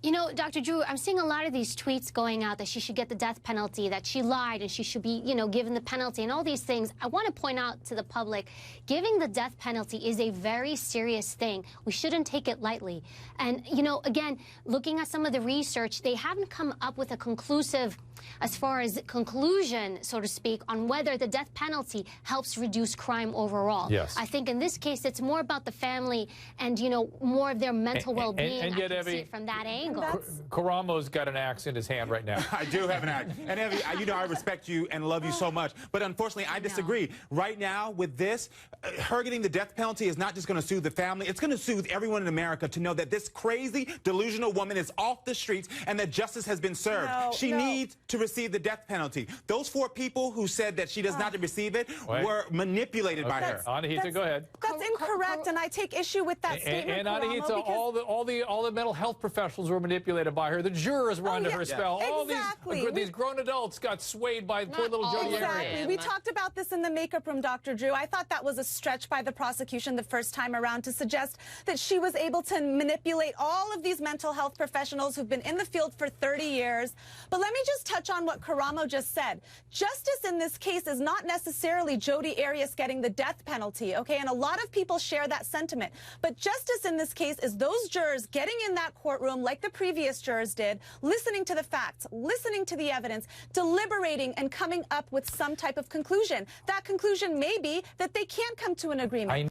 You know, Dr. Drew, I'm seeing a lot of these tweets going out that she should get the death penalty, that she lied and she should be, given the penalty and all these things. I want to point out to the public, giving the death penalty is a very serious thing. We shouldn't take it lightly. And, again, looking at some of the research, they haven't come up with a conclusive, as far as conclusion, so to speak, on whether the death penalty helps reduce crime overall. Yes. I think in this case, it's more about the family and, more of their mental well-being. And yet, I can see Evie, it from that angle. Karamo's got an axe in his hand right now. I do have an axe. And Evie, I respect you and love you so much. But unfortunately, I disagree. Right now, with this, her getting the death penalty is not just going to soothe the family. It's going to soothe everyone in America to know that this crazy, delusional woman is off the streets and that justice has been served. She needs to receive the death penalty. Those 4 people who said that she does not receive it were manipulated by her. Anahita, go ahead. That's incorrect, and I take issue with that statement. And Anahita, all the mental health professionals were manipulated by her. The jurors were under her spell. Exactly. All these grown adults got swayed by poor little Jodi Arias. Exactly. We talked about this in the makeup room, Dr. Drew. I thought that was a stretch by the prosecution the first time around to suggest that she was able to manipulate all of these mental health professionals who've been in the field for 30 years. But let me just touch on what Karamo just said. Justice in this case is not necessarily Jodi Arias getting the death penalty, okay? And a lot of people share that sentiment. But justice in this case is those jurors getting in that courtroom like the previous jurors did, listening to the facts, listening to the evidence, deliberating and coming up with some type of conclusion. That conclusion may be that they can't come to an agreement.